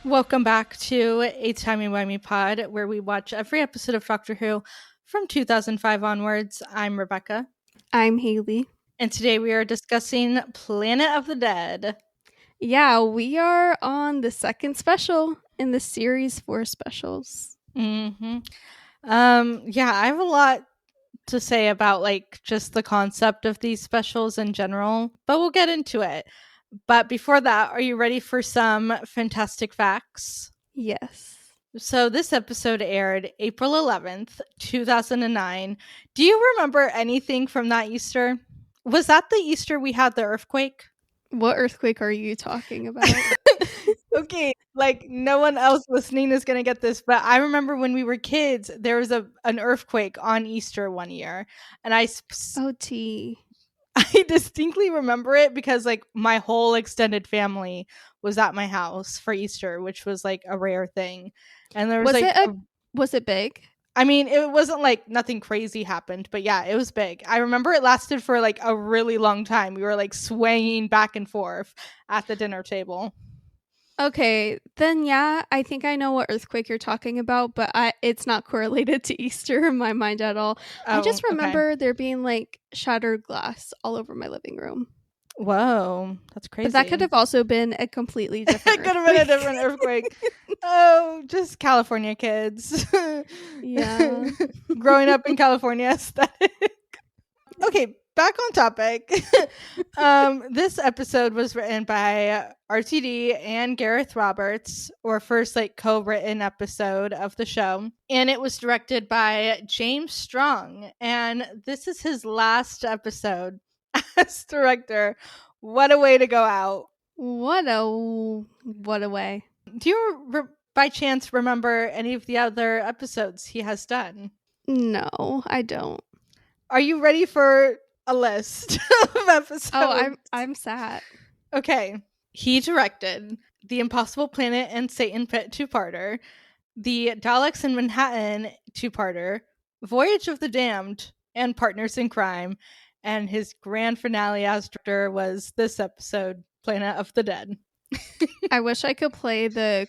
Welcome back to A Timey Wimey Pod, where we watch every episode of Doctor Who from 2005 onwards. I'm Rebecca, I'm Haley. and today we are discussing Planet of the Dead. Yeah, we are on the second special in the series 4 specials. Mm-hmm. Yeah, I have a lot to say about just the concept of these specials in general, but we'll get into it. But before that, are you ready for some fantastic facts? Yes. So this episode aired April 11th, 2009. Do you remember anything from that Easter? Was that the Easter we had the earthquake? What earthquake are you talking about? Okay, no one else listening is going to get this, but I remember when we were kids, there was an earthquake on Easter one year, and OT. I distinctly remember it because my whole extended family was at my house for Easter, which was a rare thing. And there was Was it big? I mean, it wasn't nothing crazy happened, but yeah, it was big. I remember it lasted for a really long time. We were swaying back and forth at the dinner table. Okay, then yeah, I think I know what earthquake you're talking about, but it's not correlated to Easter in my mind at all. I just Okay. remember there being shattered glass all over my living room. Whoa, that's crazy. But that could have also been a completely different It could have been a different earthquake. Oh, just California kids. Yeah. Growing up in California aesthetic. Okay, back on topic. This episode was written by RTD and Gareth Roberts, or first co-written episode of the show, and it was directed by James Strong, and this is his last episode as director. What a way to go out. What a way. Do you by chance remember any of the other episodes he has done? No, I don't. Are you ready for a list of episodes? Oh, I'm sad. Okay. He directed The Impossible Planet and Satan Pit 2-parter, The Daleks in Manhattan 2-parter, Voyage of the Damned, and Partners in Crime. And his grand finale as director was this episode, Planet of the Dead. I wish I could play the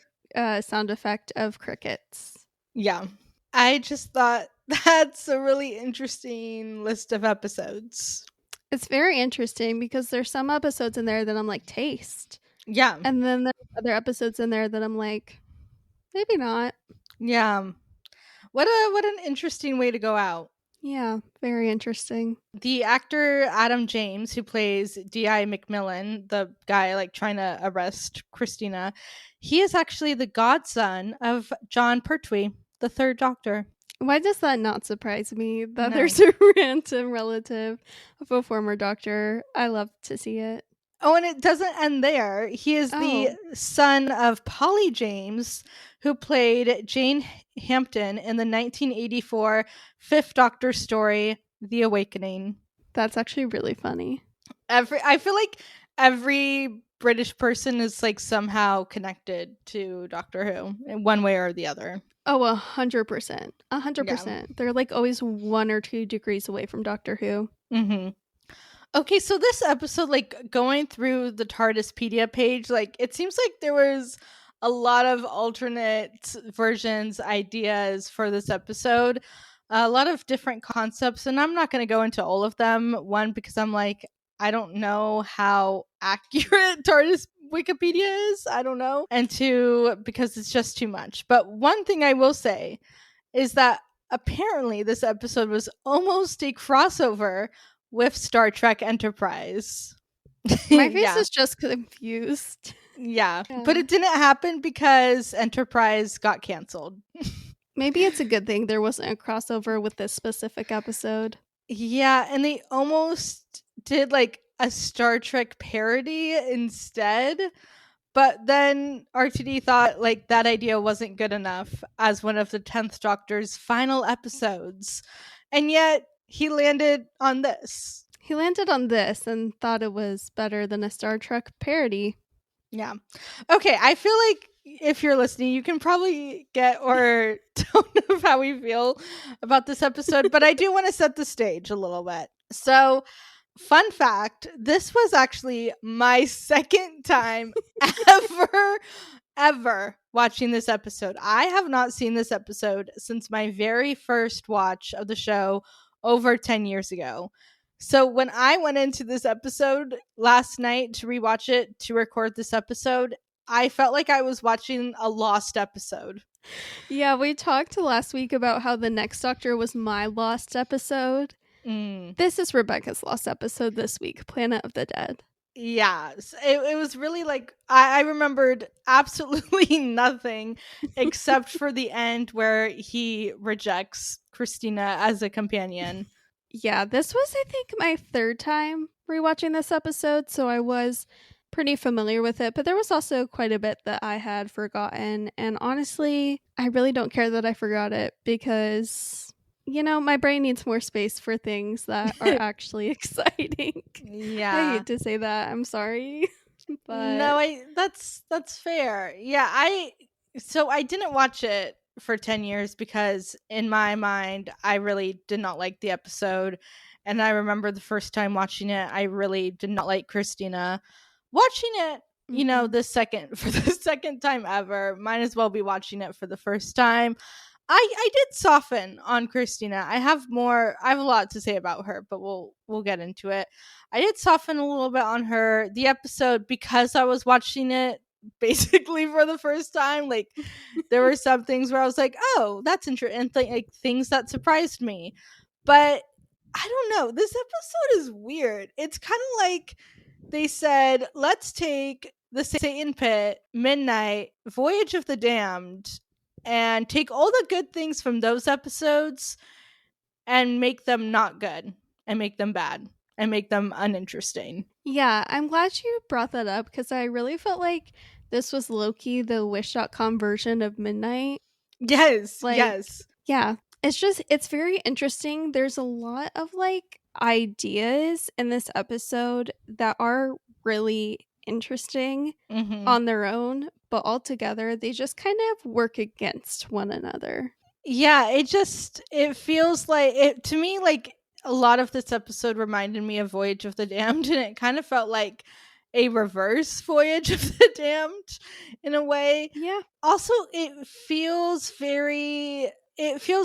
sound effect of crickets. Yeah. I just thought that's a really interesting list of episodes. It's very interesting because there's some episodes in there that I'm like, taste. Yeah. And then there's other episodes in there that I'm like, maybe not. Yeah. What an interesting way to go out. Yeah, very interesting. The actor Adam James, who plays D.I. McMillan, the guy trying to arrest Christina, he is actually the godson of John Pertwee, the third Doctor. Why does that not surprise me that No. there's a random relative of a former Doctor? I love to see it. Oh, and it doesn't end there. He is the son of Polly James, who played Jane Hampton in the 1984 Fifth Doctor story, The Awakening. That's actually really funny. I feel like every British person is somehow connected to Doctor Who in one way or the other. Oh, 100%. 100%. Yeah. They're always 1 or 2 degrees away from Doctor Who. Mm-hmm. Okay, so this episode, going through the TARDISpedia page, it seems like there was a lot of alternate versions, ideas for this episode. A lot of different concepts, and I'm not going to go into all of them. One, because I'm I don't know how accurate TARDIS Wikipedia is. I don't know. And two, because it's just too much. But one thing I will say is that apparently this episode was almost a crossover with Star Trek Enterprise. My face is just confused. Yeah, but it didn't happen because Enterprise got canceled. Maybe it's a good thing there wasn't a crossover with this specific episode. Yeah, and they almost did a Star Trek parody instead. But then RTD thought that idea wasn't good enough as one of the 10th Doctor's final episodes. And yet he landed on this. He landed on this and thought it was better than a Star Trek parody. Yeah. Okay, I feel like if you're listening, you can probably get or tone of how we feel about this episode, but I do want to set the stage a little bit. So, fun fact, this was actually my second time ever ever watching this episode. I have not seen this episode since my very first watch of the show over 10 years ago. So when I went into this episode last night to rewatch it to record this episode, I felt like I was watching a lost episode. Yeah, we talked last week about how the next Doctor was my lost episode. Mm. This is Rebecca's lost episode this week, Planet of the Dead. Yeah, it was really like I remembered absolutely nothing except for the end where he rejects Christina as a companion. Yeah, this was, I think, my third time rewatching this episode, so I was pretty familiar with it, but there was also quite a bit that I had forgotten. And honestly, I really don't care that I forgot it because, you know, my brain needs more space for things that are actually exciting. I Yeah. hate to say that. I'm sorry. No, But that's fair. Yeah, I didn't watch it for 10 years because in my mind I really did not like the episode, and I remember the first time watching it I really did not like Christina. Watching it, mhm. the second for the second time ever, might as well be watching it for the first time. I did soften on Christina. I have a lot to say about her, but we'll get into it. I did soften a little bit on her the episode because I was watching it basically for the first time. Like there were some things where I was like, "Oh, that's interesting," and like things that surprised me. But I don't know. This episode is weird. It's kind of like they said, "Let's take the Satan Pit, Midnight, Voyage of the Damned, and take all the good things from those episodes and make them not good and make them bad and make them uninteresting." Yeah, I'm glad you brought that up because I really felt like this was Loki, the Wish.com version of Midnight. Yes, Like, yes. yeah, it's very interesting. There's a lot of like ideas in this episode that are really interesting Hmm. on their own, but altogether they just kind of work against one another. Yeah, it feels like it to me like a lot of this episode reminded me of Voyage of the Damned, and it kind of felt like a reverse Voyage of the Damned in a way. Yeah. Also, it feels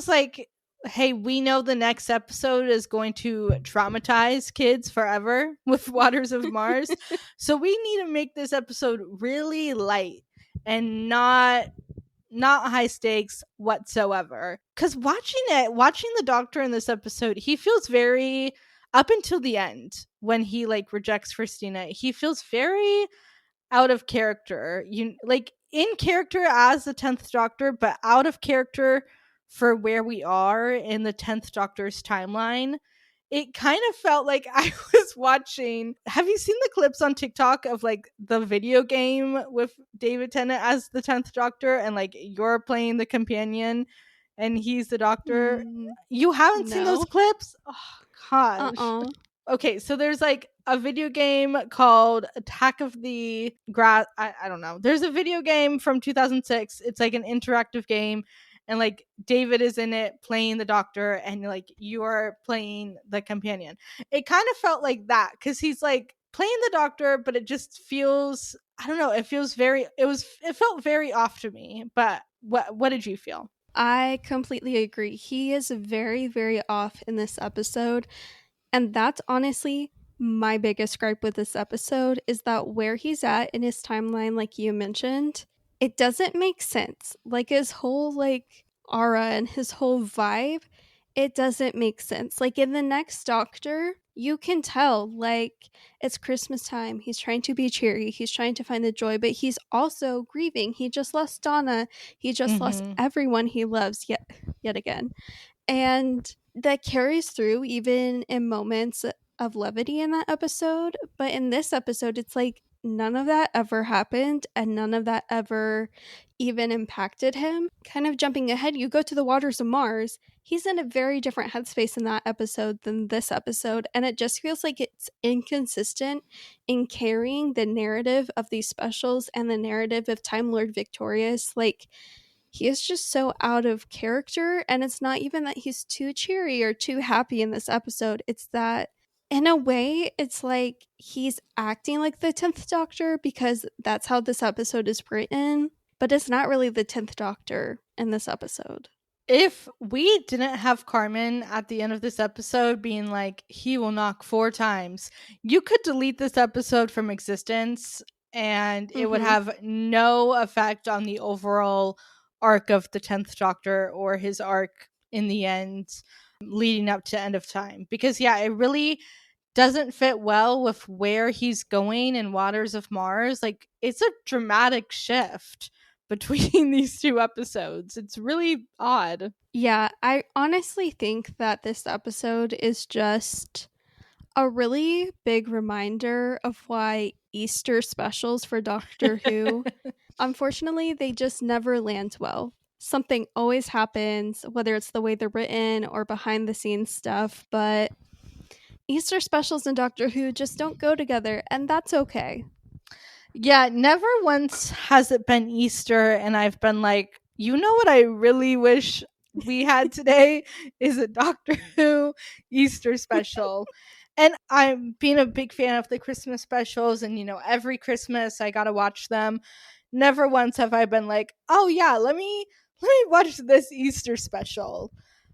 like, hey, we know the next episode is going to traumatize kids forever with Waters of Mars. So we need to make this episode really light and not high stakes whatsoever. Cuz watching the doctor in this episode, he feels very up until the end when he like rejects Christina. He feels very out of character. You like in character as the 10th Doctor, but out of character for where we are in the 10th Doctor's timeline. It kind of felt like I was watching. Have you seen the clips on TikTok of like the video game with David Tennant as the 10th Doctor and like you're playing the companion and he's the doctor? Mm, You haven't seen those no. clips? Oh gosh. Uh-uh. Okay, so there's like a video game called Attack of the Grass. I don't know. There's a video game from 2006. It's like an interactive game, and like David is in it playing the doctor, and like you're playing the companion. It kind of felt like that because he's like playing the doctor, but it just feels. I don't know. It feels very. It felt very off to me. But what did you feel? I completely agree. He is very, very off in this episode. And that's honestly my biggest gripe with this episode is that where he's at in his timeline, like you mentioned, it doesn't make sense. Like his whole like aura and his whole vibe, it doesn't make sense. Like in the next Doctor, you can tell like it's Christmas time. He's trying to be cheery. He's trying to find the joy, but he's also grieving. He just lost Donna. He just lost Mm-hmm. everyone he loves yet again. And that carries through even in moments of levity in that episode. But in this episode, it's like none of that ever happened and none of that ever even impacted him. Kind of jumping ahead, you go to the waters of Mars. He's in a very different headspace in that episode than this episode. And it just feels like it's inconsistent in carrying the narrative of these specials and the narrative of Time Lord Victorious. Like, he is just so out of character, and it's not even that he's too cheery or too happy in this episode. It's that In a way, it's like he's acting like the 10th Doctor because that's how this episode is written, but it's not really the 10th Doctor in this episode. If we didn't have Carmen at the end of this episode being like, he will knock 4 times, you could delete this episode from existence and it would Mhm. have no effect on the overall arc of the 10th Doctor or his arc in the end leading up to End of Time. Because, yeah, it really doesn't fit well with where he's going in Waters of Mars. Like, it's a dramatic shift between these two episodes. It's really odd. Yeah, I honestly think that this episode is just a really big reminder of why Easter specials for Doctor Who, unfortunately, they just never land well. Something always happens, whether it's the way they're written or behind the scenes stuff, but Easter specials and Doctor Who just don't go together, and that's okay. Yeah, never once has it been Easter and I've been like, you know what I really wish we had today is a Doctor Who Easter special. And I'm being a big fan of the Christmas specials and every Christmas I got to watch them. Never once have I been like, "Oh yeah, let me watch this Easter special."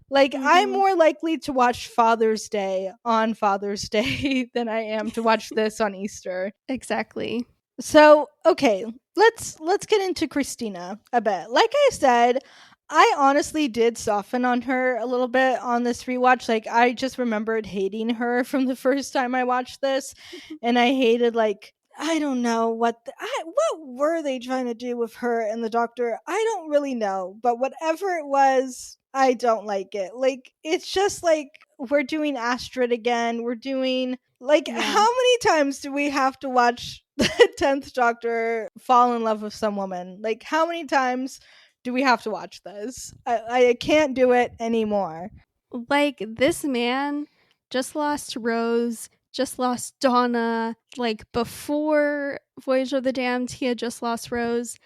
Like, I'm Mhm. more likely to watch Father's Day on Father's Day than I am to watch this on Easter. Exactly. So, okay, let's get into Christina a bit. Like I said, I honestly did soften on her a little bit on this rewatch. Like, I just remembered hating her from the first time I watched this, and I hated, like, I don't know what were they trying to do with her and the doctor. I don't really know, but whatever it was, I don't like it. Like, it's just like we're doing Astrid again. We're doing, like, how Yeah. many times do we have to watch the 10th Doctor fall in love with some woman? Like, how many times do we have to watch this? I can't do it anymore. Like, this man just lost Rose, just lost Donna. Like, before Voyage of the Damned, he had just lost Rose.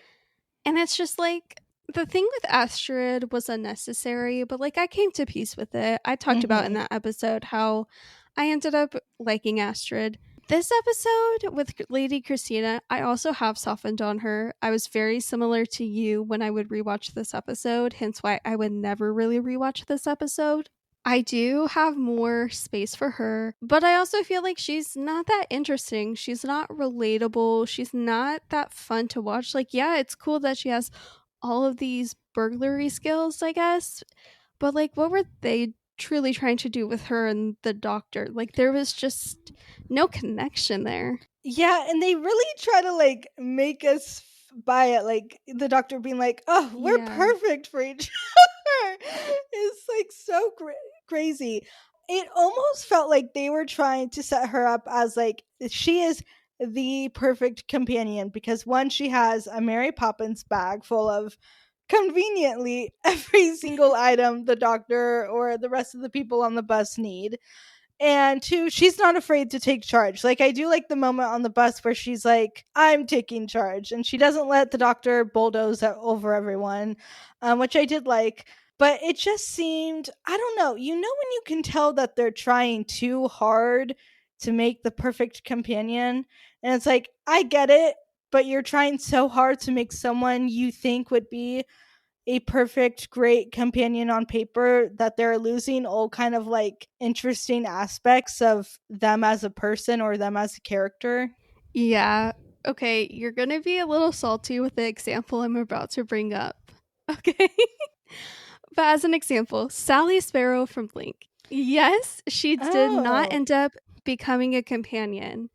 And it's just like, the thing with Astrid was unnecessary, but like, I came to peace with it. I talked about in Hmm. that episode how I ended up liking Astrid. This episode with Lady Christina, I also have softened on her. I was very similar to you when I would rewatch this episode, hence why I would never really rewatch this episode. I do have more space for her, but I also feel like she's not that interesting. She's not relatable. She's not that fun to watch. Like, yeah, it's cool that she has all of these burglary skills, I guess, but like, what were they truly trying to do with her and the doctor? Like, there was just no connection there. Yeah, and they really try to, like, make us buy it. Like, the doctor being like, "Oh, we're Yeah. perfect for each other." It's like so crazy. It almost felt like they were trying to set her up as, like, she is the perfect companion because one, she has a Mary Poppins bag full of conveniently every single item the doctor or the rest of the people on the bus need, and two, she's not afraid to take charge. Like, I do like the moment on the bus where she's like, I'm taking charge, and she doesn't let the doctor bulldoze over everyone, which I did like. But it just seemed, I don't know, when you can tell that they're trying too hard to make the perfect companion, and it's like, I get it, but you're trying so hard to make someone you think would be a perfect great companion on paper that they're losing all kind of like interesting aspects of them as a person or them as a character. Yeah. Okay, you're going to be a little salty with the example I'm about to bring up. Okay. But as an example, Sally Sparrow from Blink. Yes, she did not Oh. end up becoming a companion,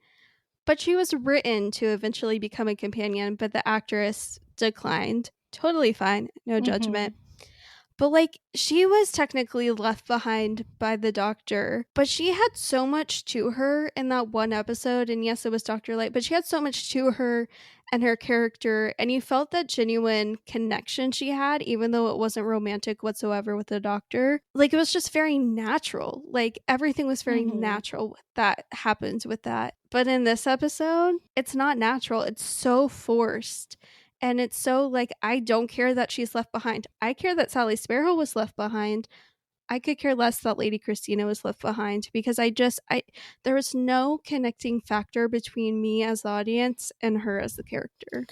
but she was written to eventually become a companion, but the actress declined. Totally fine, no Mhm. judgment. But like, she was technically left behind by the doctor, but she had so much to her in that one episode. And yes, it was Dr. Light, but she had so much to her and her character. And you felt that genuine connection she had, even though it wasn't romantic whatsoever with the doctor. Like, it was just very natural. Like, everything was very Mhm. natural that happens with that. But in this episode, it's not natural. It's so forced. And it's so like, I don't care that she's left behind. I care that Sally Sparrow was left behind. I could care less that Lady Christina was left behind, because I there was no connecting factor between me as the audience and her as the character.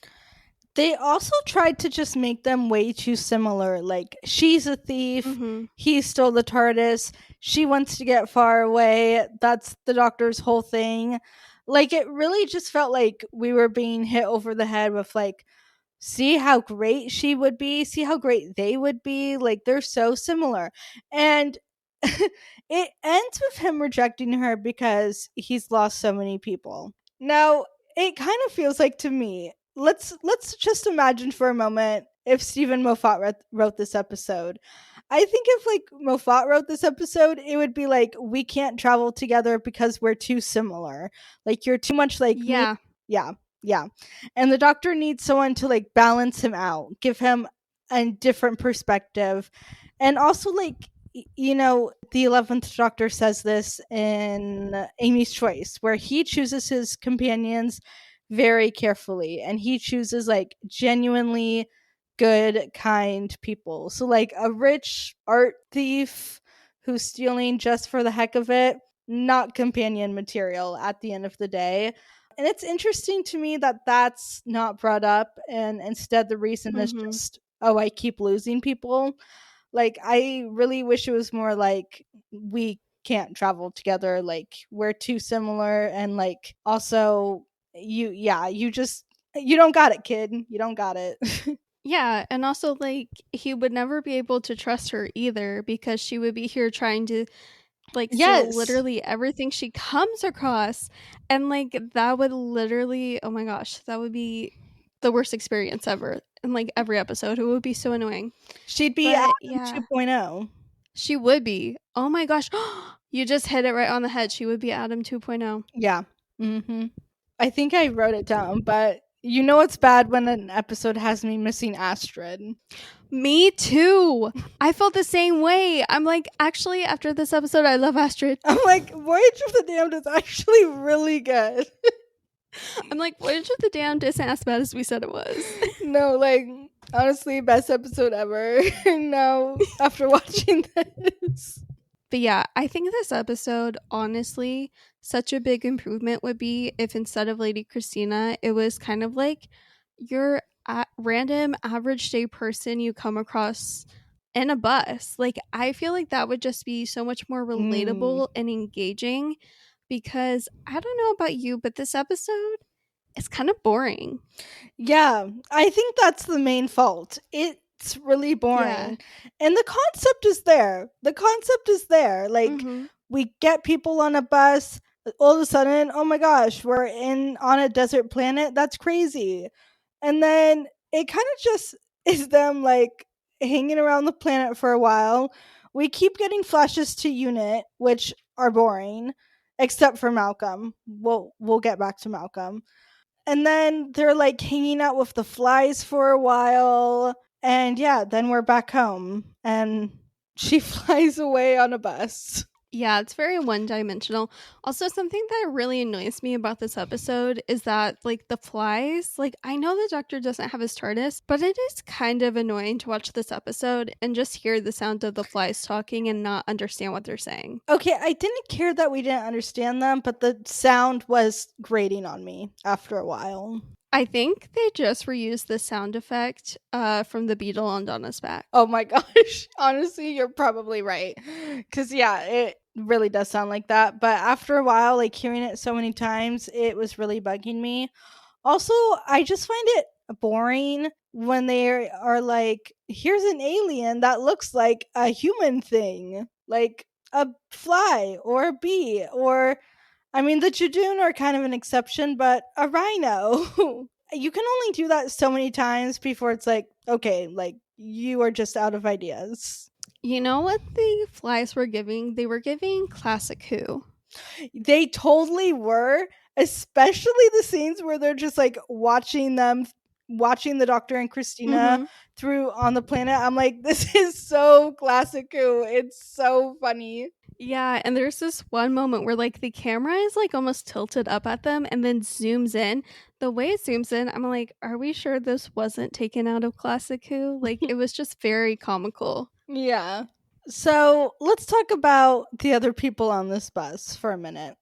They also tried to just make them way too similar. Like, she's a thief, Mm-hmm. he stole the TARDIS, she wants to get far away. That's the Doctor's whole thing. Like, it really just felt like we were being hit over the head with, like, see how great she would be, see how great they would be. Like, they're so similar. And it ends with him rejecting her because he's lost so many people. Now, it kind of feels like to me, let's just imagine for a moment if Stephen Moffat wrote this episode. I think if like Moffat wrote this episode, it would be like, we can't travel together because we're too similar. Like, you're too much like me. Yeah. Yeah. Yeah. And the Doctor needs someone to like balance him out, give him a different perspective. And also, like, the 11th Doctor says this in Amy's Choice, where he chooses his companions very carefully and he chooses like genuinely good, kind people. So, like, a rich art thief who's stealing just for the heck of it, not companion material at the end of the day. And it's interesting to me that that's not brought up, and instead the reason is Mm-hmm. just, oh, I keep losing people. Like, I really wish it was more like, we can't travel together, like, we're too similar, and like, also, you don't got it, kid. You don't got it. Yeah, and also, like, he would never be able to trust her either, because she would be here trying to, like, steal Yes. literally everything she comes across. And, like, that would literally, oh my gosh, that would be the worst experience ever. In, like, every episode, it would be so annoying. She'd be Adam But yeah, 2.0. she would be. Oh my gosh. You just hit it right on the head. She would be Adam 2.0. Yeah. I think I wrote it down, but you know it's bad when an episode has me missing Astrid. Me too. I felt the same way. I'm like, actually, after this episode, I love Astrid. I'm like, Voyage of the Damned is actually really good. I'm like, Voyage of the Damned isn't as bad as we said it was. No, like, honestly, best episode ever. Now, after watching this. But yeah, I think this episode, honestly, such a big improvement would be if instead of Lady Christina, it was kind of like your random average day person you come across in a bus. Like, I feel like that would just be so much more Mm. relatable and engaging, because I don't know about you, but this episode is kind of boring. Yeah, I think that's the main fault. It's really Yeah. boring. And the concept is there. The concept is there. Like, Mm-hmm. we get people on a bus, all of a sudden, oh my gosh, we're in on a desert planet. That's crazy. And then it kind of just is them like hanging around the planet for a while. We keep getting flashes to Unit, which are boring, except for Malcolm. We'll get back to Malcolm. And then they're like hanging out with the flies for a while. And yeah, then we're back home and she flies away on a bus. Yeah, it's very one dimensional. Also, something that really annoys me about this episode is that, like, the flies, like, I know the Doctor doesn't have his TARDIS, but it is kind of annoying to watch this episode and just hear the sound of the flies talking and not understand what they're saying. Okay, I didn't care that we didn't understand them, but the sound was grating on me after a while. I think they just reused the sound effect from the beetle on Donna's back. Oh my gosh. Honestly, you're probably right. Because, yeah, it really does sound like that. But after a while, like hearing it so many times, it was really bugging me. Also, I just find it boring when they are like, here's an alien that looks like a human thing, like a fly or a bee, or, I mean, the Jadoon are kind of an exception, but a rhino. You can only do that so many times before it's like, okay, like, you are just out of ideas. You know what the flies were giving? They were giving Classic Who. They totally were, especially the scenes where they're just like watching the Doctor and Christina Mm-hmm. through on the planet. I'm like, this is so classical. It's so funny. Yeah, and there's this one moment where, like, the camera is like almost tilted up at them and then zooms in. The way it zooms in, I'm like, are we sure this wasn't taken out of Classic Who? Like, it was just very comical. Yeah. So let's talk about the other people on this bus for a minute.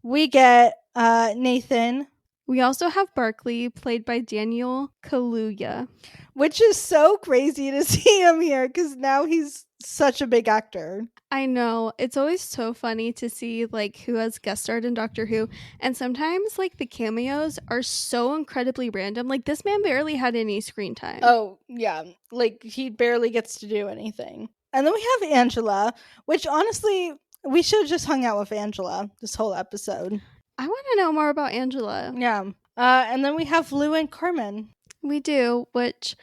We get Nathan, We also have Barkley, played by Daniel Kaluuya. which is so crazy to see him here because now he's such a big actor. I know. It's always so funny to see like who has guest starred in Doctor Who. And sometimes like the cameos are so incredibly random. Like this man barely had any screen time. Oh, yeah. Like he barely gets to do anything. And then we have Angela, which honestly, we should have just hung out with Angela this whole episode. I want to know more about Angela. Yeah. And then we have Lou and Carmen. We do, which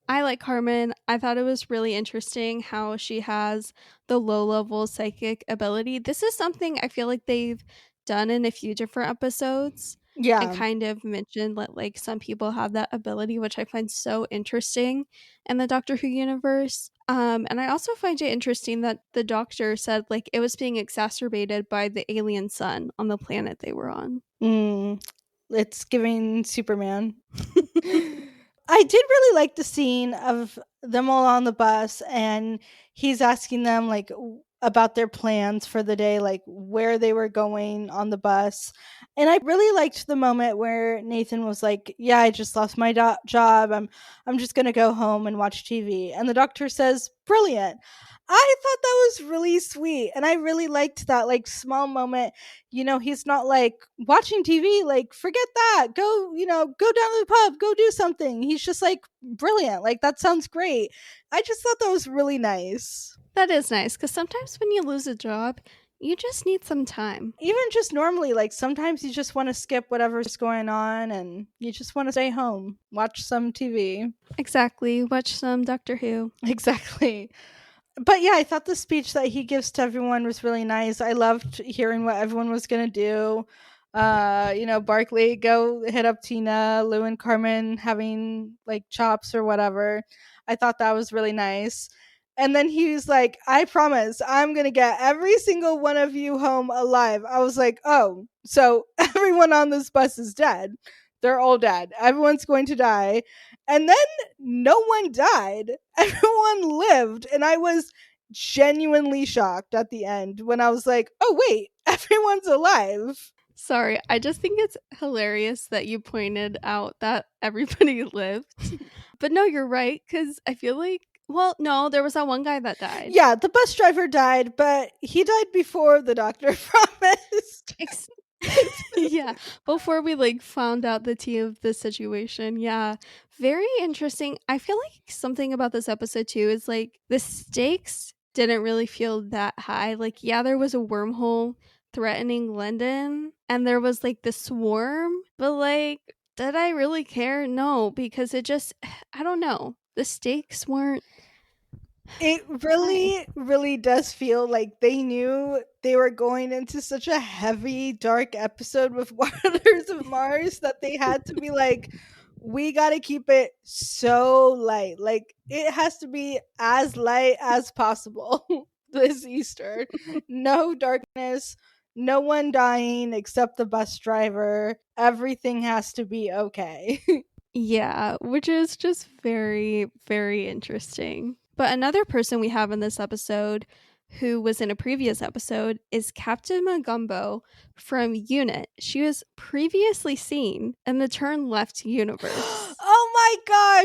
I like Carmen. I thought it was really interesting how she has the low level psychic ability. This is something I feel like they've done in a few different episodes and Yeah. kind of mentioned that like some people have that ability, which I find so interesting in the Doctor Who universe. And I also find it interesting that the doctor said like it was being exacerbated by the alien sun on the planet they were on. Mm, it's giving Superman. I did really like the scene of them all on the bus and he's asking them like about their plans for the day, like where they were going on the bus. And I really liked the moment where Nathan was like, "Yeah, I just lost my job. I'm just going to go home and watch TV." And the doctor says, "Brilliant." I thought that was really sweet and I really liked that like small moment. He's not like watching TV, like forget that, go, go down to the pub, go do something. He's just like brilliant, like that sounds great. I just thought that was really nice. That is nice because sometimes when you lose a job, you just need some time. Even just normally, like sometimes you just want to skip whatever's going on and you just want to stay home, watch some TV. Exactly. Watch some Doctor Who. Exactly. But yeah, I thought the speech that he gives to everyone was really nice. I loved hearing what everyone was gonna do. Barkley go hit up Tina, Lou and Carmen having like chops or whatever. I thought that was really nice. And then he was like, "I promise I'm gonna get every single one of you home alive." I was like, "Oh, so everyone on this bus is dead. They're all dead. Everyone's going to die." And then no one died. Everyone lived. And I was genuinely shocked at the end when I was like, "Oh, wait, everyone's alive." Sorry, I just think it's hilarious that you pointed out that everybody lived. But no, you're right, because I feel like, well, no, there was that one guy that died. Yeah, the bus driver died, but he died before the doctor promised. Ex- yeah, before we like found out the tea of the situation. Yeah, very interesting. I feel like something about this episode too is like the stakes didn't really feel that high. Like, yeah, there was a wormhole threatening London and there was like the swarm, but like, did I really care? No, because it just, I don't know. The stakes weren't It high. really, really does feel like they knew they were going into such a heavy, dark episode with Waters of Mars that they had to be like, we got to keep it so light. Like, it has to be as light as possible this Easter. No darkness, no one dying except the bus driver. Everything has to be okay. Yeah, which is just very, very interesting. But another person we have in this episode who was in a previous episode is Captain Magumbo from Unit. She was previously seen in the Turn Left universe. Oh my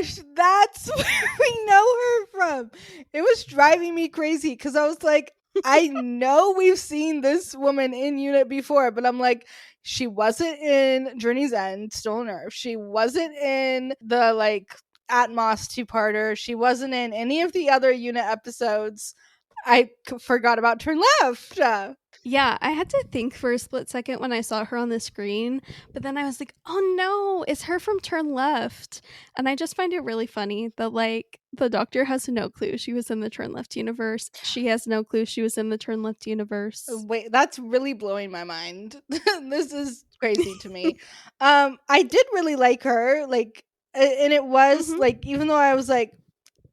gosh, that's where we know her from. It was driving me crazy because I was like, I know we've seen this woman in Unit before, but I'm like, she wasn't in Journey's End, Stolen Earth. She wasn't in the like Atmos two-parter. She wasn't in any of the other Unit episodes. I forgot about Turn Left. Yeah, I had to think for a split second when I saw her on the screen, but then I was like, oh no, it's her from Turn Left. And I just find it really funny that, like, the doctor has no clue she was in the Turn Left universe. She has no clue she was in the Turn Left universe. Wait, that's really blowing my mind. This is crazy to me. I did really like her, like, and it was Mm-hmm. like, even though I was like,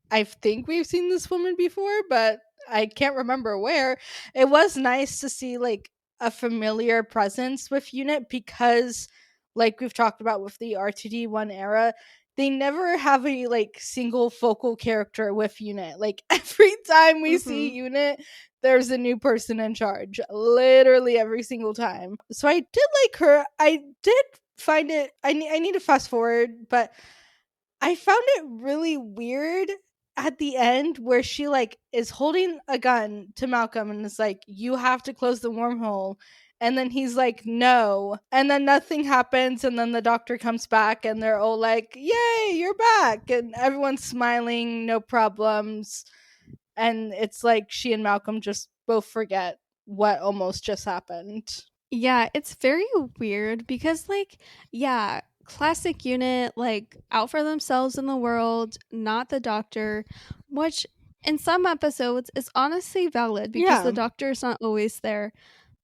I think we've seen this woman before, but I can't remember where. It was nice to see like a familiar presence with Unit because, like we've talked about with the R2D1 era, they never have a like single focal character with Unit. Like every time we see Mhm. Unit, there's a new person in charge. Literally every single time. So I did like her. I did find it I need to fast forward, but I found it really weird at the end where she like is holding a gun to Malcolm and is like, "You have to close the wormhole." And then he's like, "No." And then nothing happens and then the doctor comes back and they're all like, "Yay, you're back." And everyone's smiling, no problems. And it's like she and Malcolm just both forget what almost just happened. Yeah, it's very weird because, like, yeah, classic unit, like, out for themselves in the world, not the doctor, which in some episodes is honestly valid because the Yeah. doctor is not always there.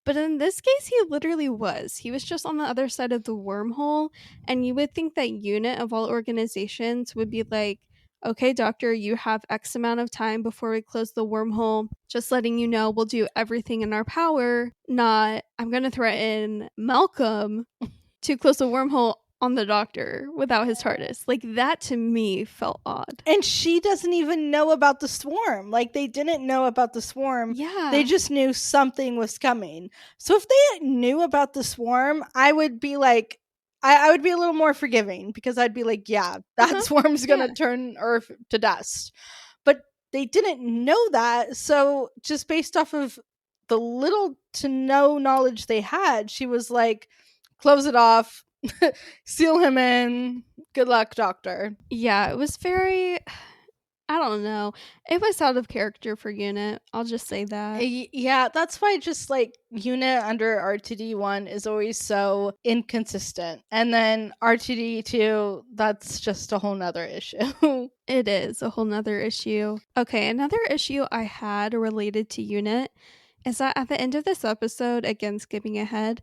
But in this case, he literally was. He was just on the other side of the wormhole. And you would think that unit of all organizations would be like, okay, doctor, you have X amount of time before we close the wormhole. Just letting you know we'll do everything in our power. Not, I'm going to threaten Malcolm to close the wormhole on the doctor without his TARDIS. Like, that to me felt odd. And she doesn't even know about the swarm. Like they didn't know about the swarm. They Yeah. just knew something was coming. So if they knew about the swarm, I would be like I would be a little more forgiving because I'd be like, yeah, Uh that huh. swarm's Yeah. gonna turn Earth to dust. But they didn't know that. So just based off of the little to no knowledge they had, she was like, close it off, seal him in. Good luck, doctor. Yeah, it was very, I don't know. It was out of character for Unit. I'll just say that. Yeah, that's why just like unit under RTD1 is always so inconsistent. And then RTD2, that's just a whole nother issue. It is a whole nother issue. Okay, another issue I had related to Unit is that at the end of this episode, again skipping ahead,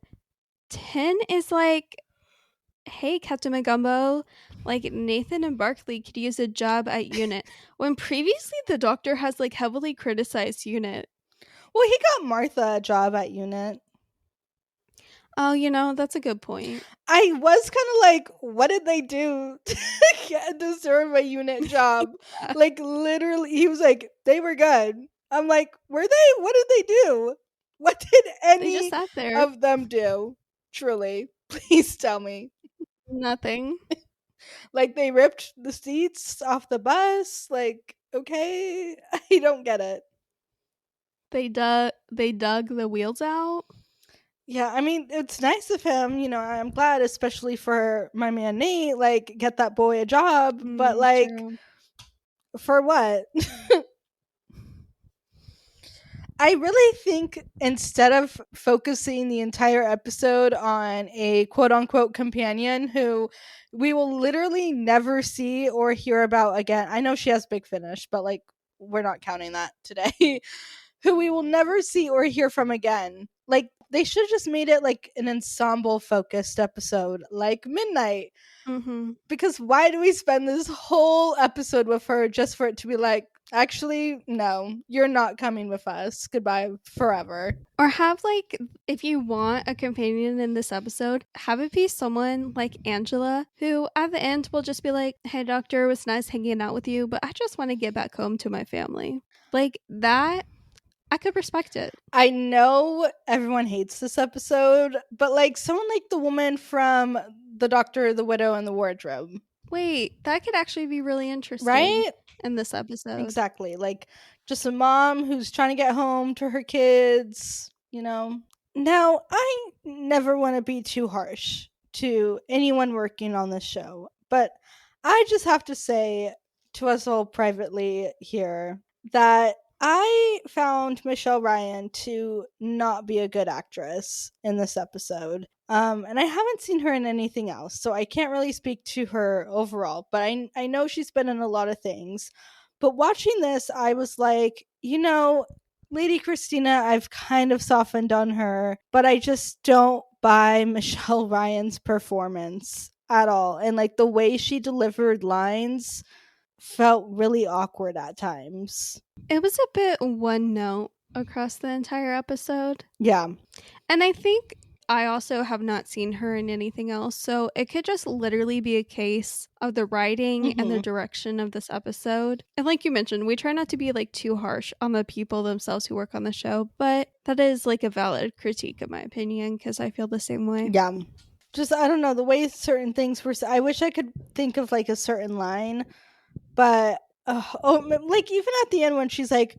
Tin is like, hey, Captain Magumbo, like Nathan and Barkley could use a job at Unit. When previously the doctor has like heavily criticized Unit. Well, he got Martha a job at unit. Oh, that's a good point. I was kind of like, what did they do to deserve a unit job? Yeah, Like, literally, he was like, they were good. I'm like, were they? What did they do? What did they just any sat there. of them do? Truly, please tell me. Nothing. Like they ripped the seats off the bus. Like, okay, I don't get it. They dug the wheels out. Yeah, I mean, it's nice of him. I'm glad, especially for my man Nate. Like, get that boy a job. But like, True. for what? I really think instead of focusing the entire episode on a quote unquote companion who we will literally never see or hear about again. I know she has Big Finish, but like we're not counting that today. Who we will never see or hear from again. Like they should have just made it like an ensemble focused episode like Midnight, Mhm. because why do we spend this whole episode with her just for it to be like, actually, no, you're not coming with us. Goodbye forever. Or have, like, if you want a companion in this episode, have it be someone like Angela, who at the end will just be like, hey, doctor, it was nice hanging out with you, but I just want to get back home to my family. Like, that, I could respect it. I know everyone hates this episode, but like someone like the woman from The Doctor, the Widow, and the Wardrobe, Wait, that could actually be really interesting right? in this episode. Exactly. Like just a mom who's trying to get home to her kids. Now, I never want to be too harsh to anyone working on this show, but I just have to say to us all privately here that I found Michelle Ryan to not be a good actress in this episode. And I haven't seen her in anything else, so I can't really speak to her overall, but I know she's been in a lot of things. But watching this, I was like, Lady Christina, I've kind of softened on her, but I just don't buy Michelle Ryan's performance at all. And like the way she delivered lines felt really awkward at times. It was a bit one note across the entire episode. Yeah. And I think I also have not seen her in anything else, so it could just literally be a case of the writing and the Mhm. direction of this episode. And like you mentioned, we try not to be like too harsh on the people themselves who work on the show, but that is like a valid critique in my opinion because I feel the same way. Yeah. Just I don't know the way certain things were. I wish I could think of like a certain line, but like even at the end when she's like,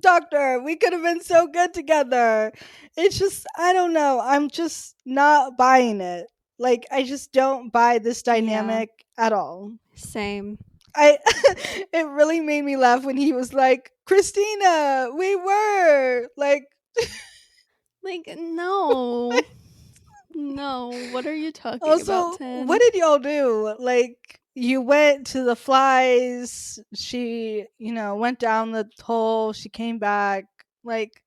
"Doctor, we could have been so good together." It's just I don't know. I'm just not buying it. Like I just don't buy this Yeah, dynamic at all. same. I it really made me laugh when he was like, "Christina, we were like." Like, no. No, what are you talking about, Also, what 10? did y'all do? Like, you went to the flies. She, went down the hole. She came back. Like,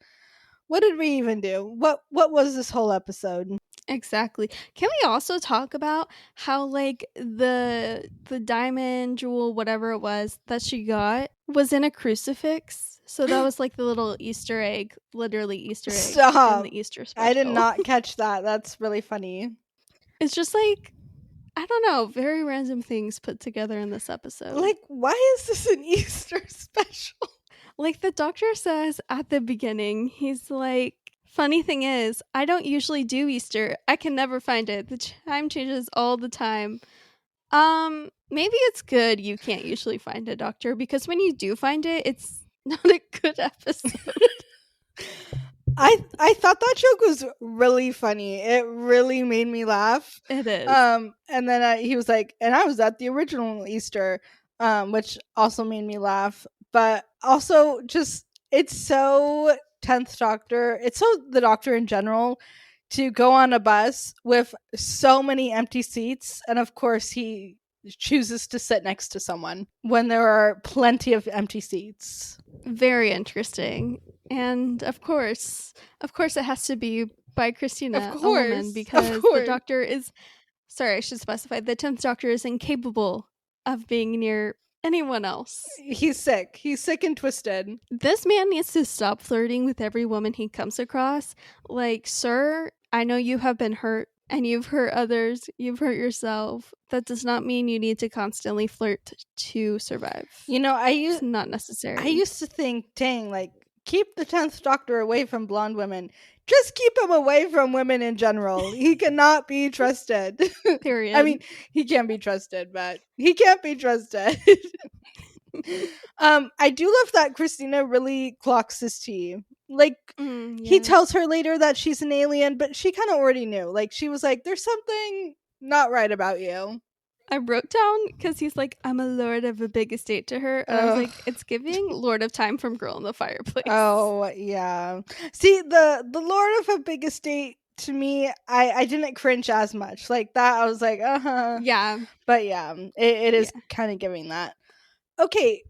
what did we even do? What was this whole episode? Exactly. Can we also talk about how like the diamond jewel whatever it was that she got was in a crucifix? So that was like the little Easter egg, literally Easter egg in Stop! the Easter I did special. not catch that. That's really funny. It's just like I don't know, very random things put together in this episode. Like, why is this an Easter special? Like the doctor says at the beginning, he's like, funny thing is, I don't usually do Easter. I can never find it. The time changes all the time. Maybe it's good you can't usually find a doctor because when you do find it, it's not a good episode. I thought that joke was really funny. It really made me laugh. It is. And then he was like, and I was at the original Easter, which also made me laugh. But also, just it's so 10th Doctor. It's so the Doctor in general to go on a bus with so many empty seats, and of course he chooses to sit next to someone when there are plenty of empty seats. Very interesting. And of course it has to be by Of Christina, a woman, course, of because the course. doctor is sorry, I should specify the 10th doctor is incapable of being near anyone else. He's sick. He's sick and twisted. This man needs to stop flirting with every woman he comes across. Like, sir, I know you have been hurt and you've hurt others, you've hurt yourself. That does not mean you need to constantly flirt to survive. You know, It's not I necessary. used to think, dang, like keep the 10th Doctor away from blonde women. Just keep him away from women in general. He cannot be trusted. I Period. mean, he can be trusted, but he can't be trusted. I do love that Christina really clocks his tea. Like he Yeah. tells her later that she's an alien, but she kind of already knew. Like she was like, "There's something not right about you." I wrote down because he's like, I'm a lord of a big estate to her. And I was Ugh. like, it's giving Lord of Time from Girl in the Fireplace. Oh yeah. See the Lord of a Big Estate to me, I didn't cringe as much like that. I was like, uh huh. Yeah. But yeah, it Yeah. is kind of giving that. Okay,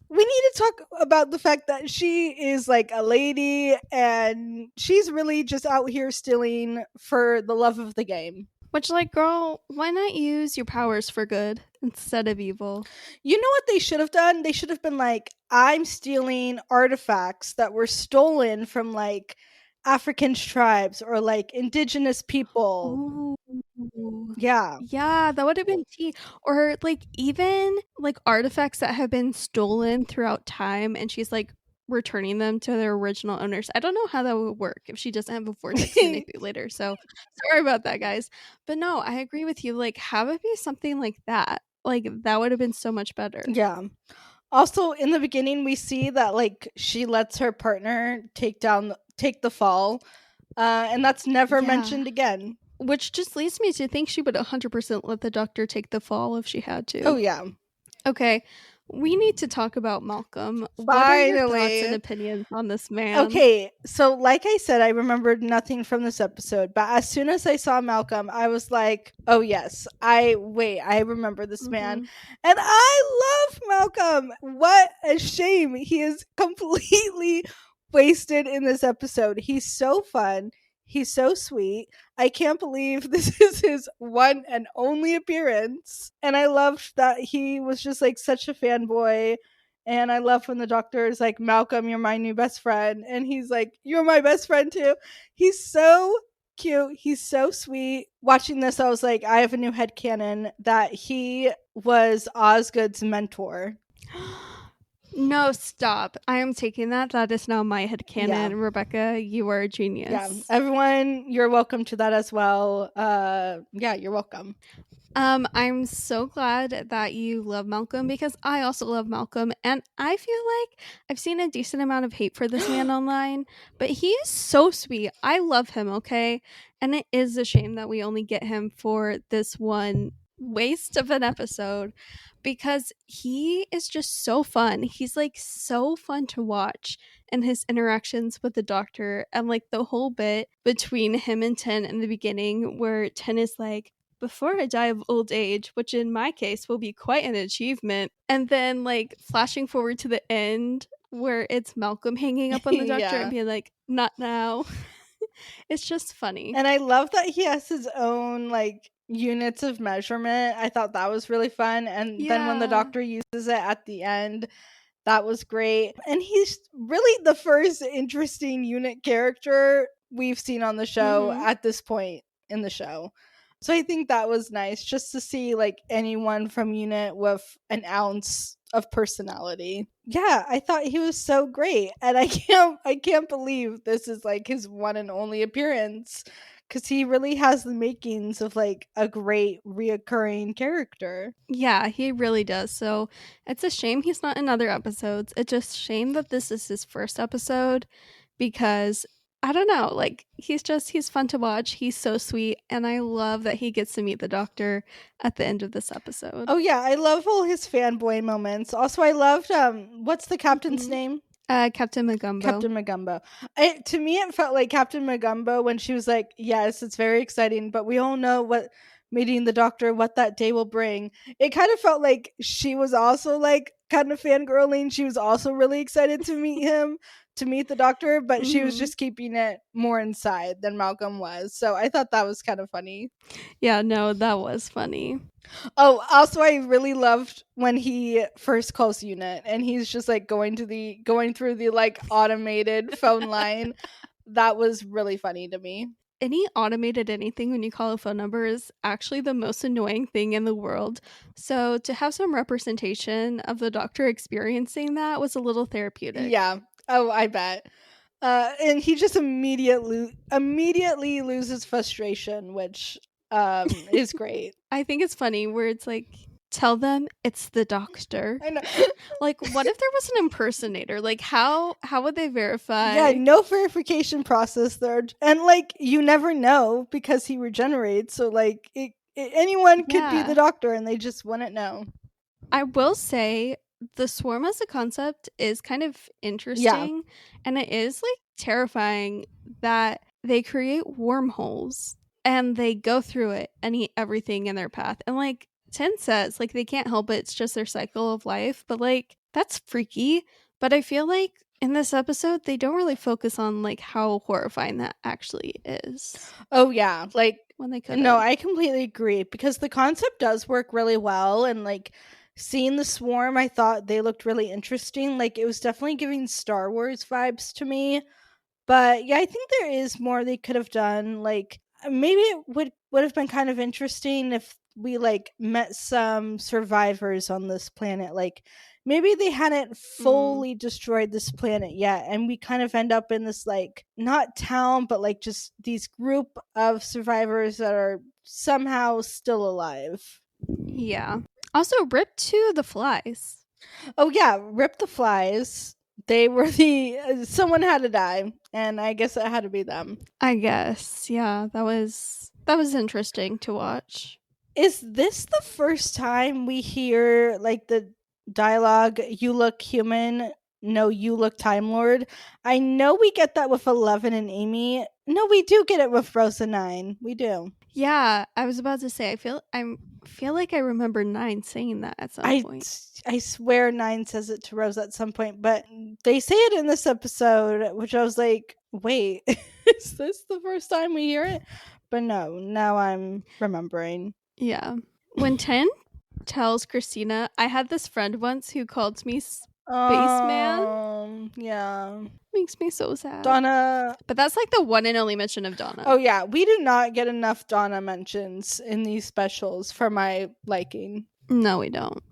we need to talk about the fact that she is like a lady and she's really just out here stealing for the love of the game. Which, like, girl, why not use your powers for good instead of evil? You know what they should have done? They should have been like, I'm stealing artifacts that were stolen from like African tribes or like indigenous people. Ooh. Yeah. Yeah, that would have been tea. Or like even like artifacts that have been stolen throughout time and she's like returning them to their original owners. I don't know how that would work if she doesn't have a vortex manipulator. So sorry about that, guys. But no, I agree with you. Like have it be something like that. Like that would have been so much better. Yeah. Also, in the beginning, we see that like she lets her partner take the fall, and that's never Yeah. mentioned again. Which just leads me to think she would 100% let the doctor take the fall if she had Oh to. yeah, Okay, we need to talk about Malcolm. What are your thoughts and finally. opinions on this man? Okay, so like I said, I remembered nothing from this episode, but as soon as I saw Malcolm, I was like, "Oh yes, I remember this man." Hmm. And I love Malcolm. What a shame he is completely wasted in this episode. He's so fun. He's so sweet. I can't believe this is his one and only appearance. And I loved that he was just like such a fanboy, and I love when the doctor is like, Malcolm, you're my new best friend. And he's like, you're my best friend too. He's so cute. He's so sweet. Watching this, I was like, I have a new headcanon that he was Osgood's mentor. No, stop. I am taking that. That is now my Yeah. headcanon. Rebecca, you are a Yeah. genius. Everyone, you're welcome to that as well. Yeah, you're welcome. I'm so glad that you love Malcolm because I also love Malcolm, and I feel like I've seen a decent amount of hate for this man online, but he is so sweet. I love him, okay? And it is a shame that we only get him for this one waste of an episode because he is just so fun. He's like so fun to watch and his interactions with the doctor and like the whole bit between him and Ten in the beginning where Ten is like, before I die of old age, which in my case will be quite an achievement. And then, like, flashing forward to the end where it's Malcolm hanging up on the doctor and Yeah. being like, not now. It's just funny. And I love that he has his own like units of measurement. I thought that was really fun. And then when the Yeah. doctor uses it at the end, that was great. And he's really the first interesting unit character we've seen on the show Mm-hmm. at this point in the show. So I think that was nice just to see like anyone from unit with an ounce of personality. Yeah, I thought he was so great. And I can't believe this is like his one and only appearance cuz he really has the makings of like a great reoccurring character. Yeah, he really does. So it's a shame he's not in other episodes. It's just a shame that this is his first episode because I don't know, like he's fun to watch. He's so sweet and I love that he gets to meet the doctor at the end of this episode. Oh yeah, I love all his fanboy moments. Also, I loved what's the captain's Mhm. name? Captain Magumbo. Captain Magumbo. To me, it felt like Captain Magumbo when she was like, "Yes, it's very exciting, but we all know what meeting the doctor, what that day will bring." It kind of felt like she was also like kind of fangirling. She was also really excited to meet him, to meet the doctor, but she was Mhm. just keeping it more inside than Malcolm was. So I thought that was kind of funny. Yeah, no, that was funny. Oh, also I really loved when he first calls unit and he's just like going through the like automated phone line. That was really funny to me. Any automated anything when you call a phone number is actually the most annoying thing in the world. So to have some representation of the doctor experiencing that was a little therapeutic. Yeah. Oh, I bet. And he just immediately loses frustration, which is great. I think it's funny where it's like, tell them it's the doctor. I know. Like, what if there was an impersonator? Like, how would they Yeah, verify? no verification process there, and like you never know because he regenerates. So like anyone could be the Yeah, doctor, and they just wouldn't know. I will say the swarm as a concept is kind of Yeah. interesting, and it is like terrifying that they create wormholes and they go through it and eat everything in their path. And like Ten says, like they can't help it, it's just their cycle of life. But like that's freaky. But I feel like in this episode they don't really focus on like how horrifying that actually is Oh yeah. Like when they could no, have. I completely agree because the concept does work really well, and like seeing the swarm, I thought they looked really interesting. Like it was definitely giving Star Wars vibes to me. But yeah, I think there is more they could have done. Like maybe it would have been kind of interesting if we like met some survivors on this planet. Like maybe they hadn't Mm, fully destroyed this planet yet, and we kind of end up in this like not town, but like just these group of survivors that are somehow still alive. yeah. Also, rip to the flies. Oh yeah, rip the flies. They were the someone had to die, and I guess it had to be them. I guess. Yeah, that was interesting to watch. Is this the first time we hear like the dialogue "You look human, no, you look Time Lord"? I know we get that with 11 and Amy. No, we do get it with Rose and 9. We do. Yeah, I was about to say I feel like I remember 9 saying that at some I point. I swear 9 says it to Rose at some point, but they say it in this episode, which I was like, "Wait, is this the first time we hear it?" But no, now I'm remembering. Yeah. When 10 tells Christina, I had this friend once who called me Spaceman. Yeah. Makes me so sad. Donna. But that's like the one and only mention of Donna. Oh, yeah. We do not get enough Donna mentions in these specials for my liking. No, we don't.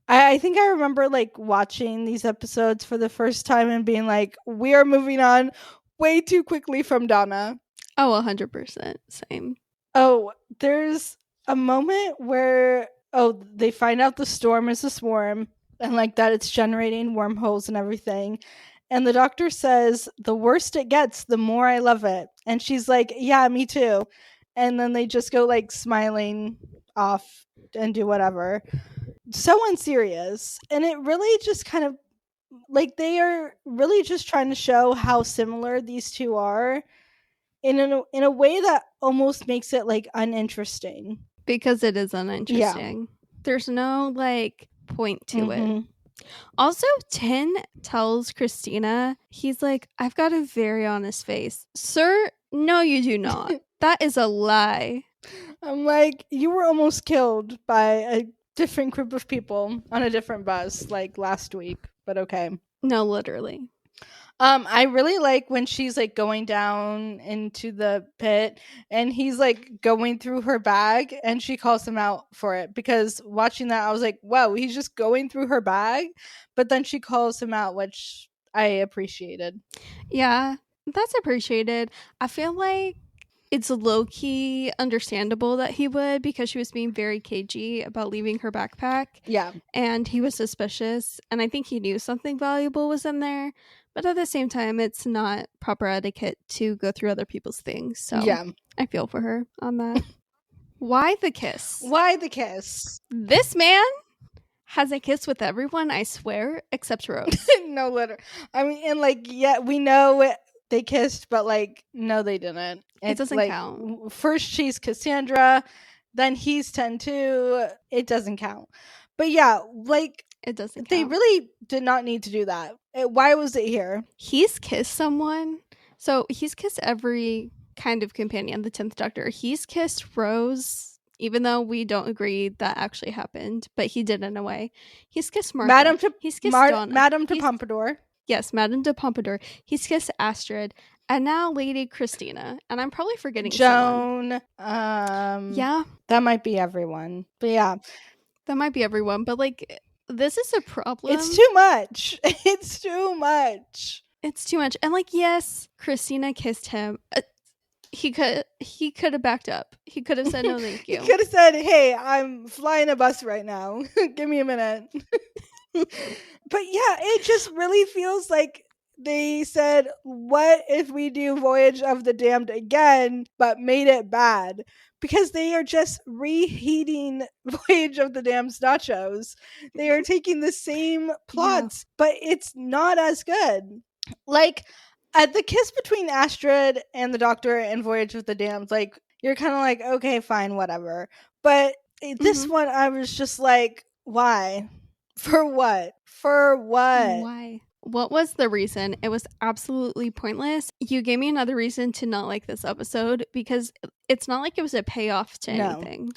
I think I remember like watching these episodes for the first time and being like, we are moving on way too quickly from Donna. Oh, 100%. Same. Oh, there's a moment where they find out the storm is a swarm and like that it's generating wormholes and everything. And the doctor says, the worse it gets, the more I love it. And she's like, yeah, me too. And then they just go like smiling off and do whatever. So unserious. And it really just kind of like they are really just trying to show how similar these two are in a way that almost makes it like uninteresting. Because it is uninteresting. Yeah. There's no like point to it. Also, Tin tells Christina, he's like, I've got a very honest face. Sir, no, you do not. That is a lie. I'm like, you were almost killed by a different group of people on a different bus like last week, but okay. No, literally. I really like when she's like going down into the pit and he's like going through her bag and she calls him out for it, because watching that I was like, wow, he's just going through her bag, but then she calls him out, which I appreciated. Yeah, that's appreciated. I feel like it's low-key understandable that he would, because she was being very cagey about leaving her backpack. Yeah. And he was suspicious, and I think he knew something valuable was in there. But at the same time, it's not proper etiquette to go through other people's things. So yeah, I feel for her on that. Why the kiss? Why the kiss? This man has a kiss with everyone, I swear, except Rose. No, literally. I mean, and like, yeah, we know they kissed, but like, no, they didn't. It doesn't like, count. First she's Cassandra, then he's 10-2. It doesn't count. But yeah, like, it doesn't count. They really did not need to do that. Why was it here? He's kissed someone. So he's kissed every kind of companion, the 10th Doctor. He's kissed Rose, even though we don't agree that actually happened, but he did in a way. He's kissed Martha. He's kissed Donna. Madame de Pompadour. Yes, Madame de Pompadour. He's kissed Astrid. And now Lady Christina. And I'm probably forgetting Joan. someone. Yeah. That might be everyone. But yeah. That might be everyone. But like, this is a problem. It's too much. It's too much. It's too much. And like, yes, Christina kissed him. He could have backed up. He could have said no thank you. He could have said, hey, I'm flying a bus right now. Give me a minute. But yeah, it just really feels like they said, what if we do Voyage of the Damned again, but made it bad? Because they are just reheating Voyage of the Damned's nachos. They are taking the same plots, but it's not as good. Like, at the kiss between Astrid and the Doctor and Voyage of the Damned, like, you're kind of like, okay, fine, whatever. But this one, I was just like, why? For what? For what? Why? What was the reason? It was absolutely pointless. You gave me another reason to not like this episode, because it's not like it was a payoff to anything.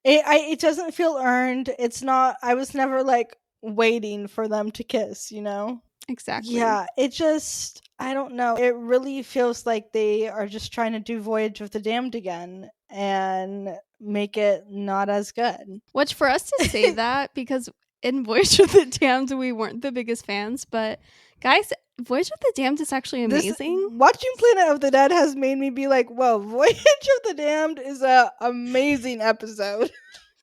It doesn't feel earned. It's not. I was never like waiting for them to kiss, you know? Exactly. Yeah, it just, I don't know. It really feels like they are just trying to do Voyage of the Damned again and make it not as good. Which, for us to say that, because in Voyage of the Damned, we weren't the biggest fans, but guys, Voyage of the Damned is actually amazing. Watching Planet of the Dead has made me be like, whoa, Voyage of the Damned is an amazing episode.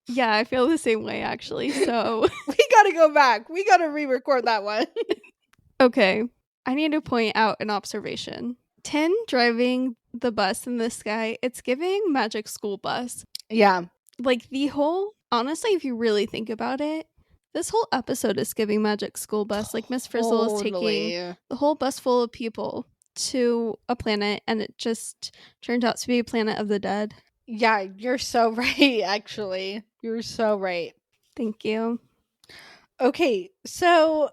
Yeah, I feel the same way, actually, so. We gotta go back. We gotta re-record that one. Okay, I need to point out an observation. Tin driving the bus in the sky, it's giving Magic School Bus. Yeah. Like, honestly, if you really think about it, this whole episode is giving Magic School Bus. Like, Miss Frizzle is taking the whole bus full of people to a planet, and it just turned out to be a Planet of the Dead. Yeah, you're so right, actually. You're so right. Thank you. Okay, so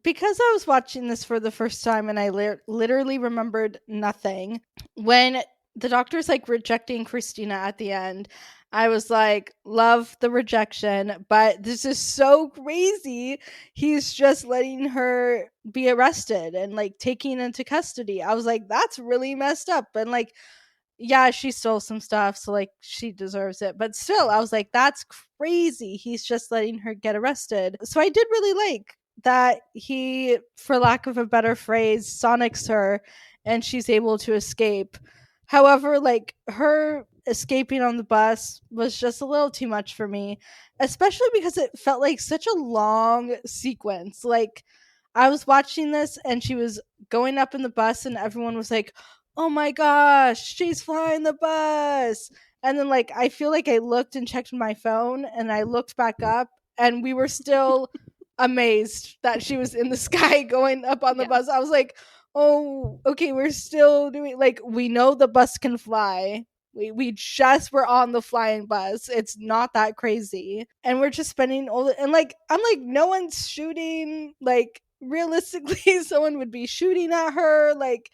because I was watching this for the first time and I literally remembered nothing, when the Doctor's like rejecting Christina at the end, I was like, love the rejection, but this is so crazy. He's just letting her be arrested and like taking into custody. I was like, that's really messed up. And like, yeah, she stole some stuff, so like she deserves it. But still, I was like, that's crazy. He's just letting her get arrested. So I did really like that he, for lack of a better phrase, sonics her and she's able to escape. However, like her escaping on the bus was just a little too much for me, especially because it felt like such a long sequence. Like I was watching this and she was going up in the bus and everyone was like, oh my gosh, she's flying the bus. And then like I feel like I looked and checked my phone and I looked back up and we were still amazed that she was in the sky going up on the Yeah. bus. I was like, "Oh, okay, we're still doing like we know the bus can fly. We just were on the flying bus. It's not that crazy. And we're just spending all the and like I'm like no one's shooting like realistically someone would be shooting at her like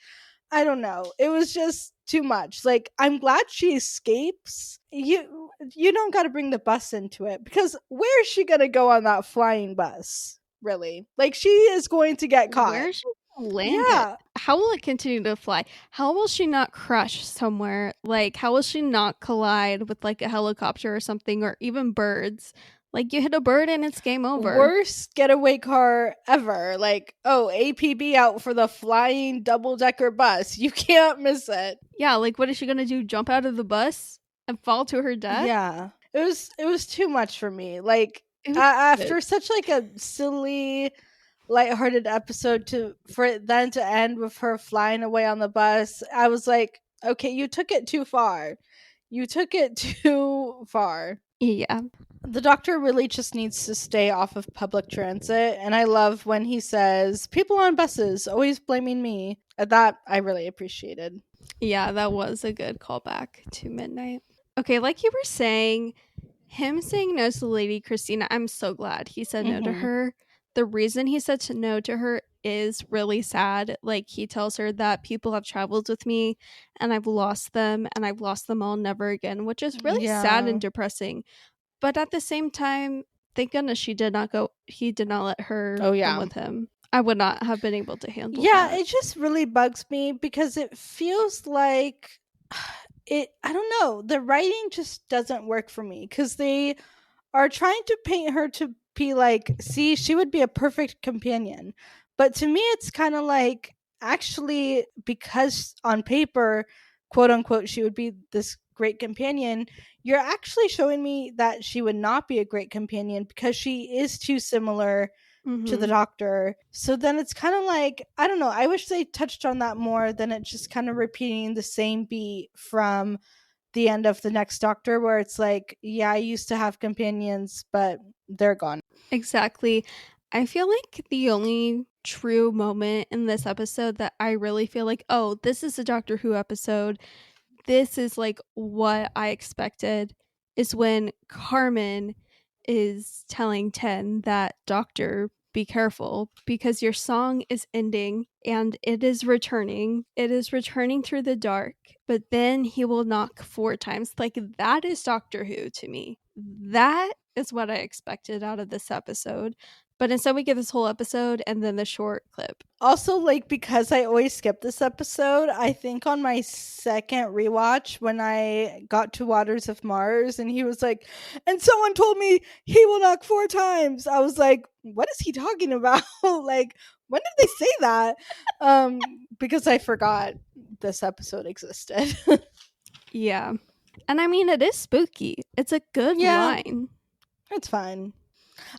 I don't know. It was just too much. Like I'm glad she escapes. You don't got to bring the bus into it because where is she going to go on that flying bus? Really? Like she is going to get caught. Where is she gonna land it? Yeah. How will it continue to fly? How will she not crush somewhere? Like, how will she not collide with like a helicopter or something, or even birds? Like, you hit a bird and it's game over. Worst getaway car ever. Like, oh, APB out for the flying double decker bus. You can't miss it. Yeah, like what is she gonna do? Jump out of the bus and fall to her death? Yeah. It was too much for me. Like It was good. after such like a silly lighthearted episode to for it then to end with her flying away on the bus, I was like, okay, you took it too far. You took it too far. Yeah. The doctor really just needs to stay off of public transit. And I love when he says, people on buses always blaming me. That I really appreciated. Yeah, that was a good callback to Midnight. Okay, like you were saying, him saying no to Lady Christina, I'm so glad he said no to Hmm. her. The reason he said no to her is really sad. Like, he tells her that people have traveled with me and I've lost them and I've lost them all never again, which is really sad Yeah. and depressing. But at the same time, thank goodness he did not let her Oh, come yeah. with him. I would not have been able to handle Yeah, that. it just really bugs me because it feels like I don't know, the writing just doesn't work for me cuz they are trying to paint her to be like, see, she would be a perfect companion. But to me it's kind of like actually because on paper, quote unquote, she would be this great companion, you're actually showing me that she would not be a great companion because she is too similar to the Mhm. doctor. So then it's kind of like, I don't know, I wish they touched on that more than it just kind of repeating the same beat from the end of the next doctor where it's like, yeah, I used to have companions, but they're gone. Exactly. I feel like the only true moment in this episode that I really feel like, oh, this is a Doctor Who episode, this is like what I expected, is when Carmen is telling Ten that, Doctor, be careful because your song is ending and it is returning. It is returning through the dark, but then he will knock 4 times. Like, that is Doctor Who to me. That is what I expected out of this episode. But instead, we get this whole episode and then the short clip. Also, like, because I always skip this episode, I think on my second rewatch, when I got to Waters of Mars and he was like, and someone told me he will knock 4 times, I was like, what is he talking about? Like, when did they say that? Because I forgot this episode existed. Yeah. And I mean, it is spooky. It's a good Yeah, line. it's fine.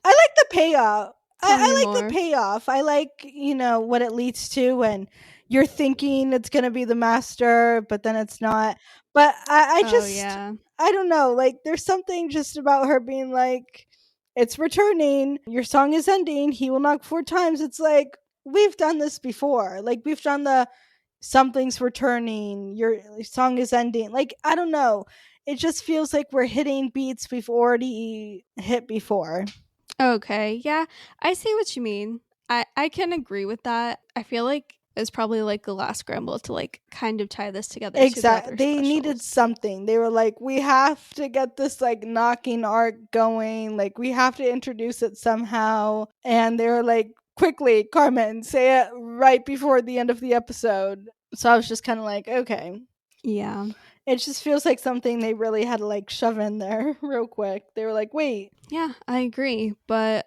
I like the payoff. Tell me I like the more. payoff. I like, what it leads to when you're thinking it's gonna be the master, but then it's not. But I Oh, just yeah. I don't know, like there's something just about her being like, it's returning, your song is ending, he will knock 4 times. It's like we've done this before. Like we've done the something's returning, your song is ending. Like, I don't know. It just feels like we're hitting beats we've already hit before. Okay. Yeah. I see what you mean. I can agree with that. I feel like is probably like the last scramble to like kind of tie this together to the Exactly. other They needed specials. something. They were like, we have to get this like knocking arc going. Like, we have to introduce it somehow. And they were like, quickly, Carmen, say it right before the end of the episode. So I was just kind of like, okay. Yeah. It just feels like something they really had to like shove in there real quick. They were like, wait. Yeah, I agree. But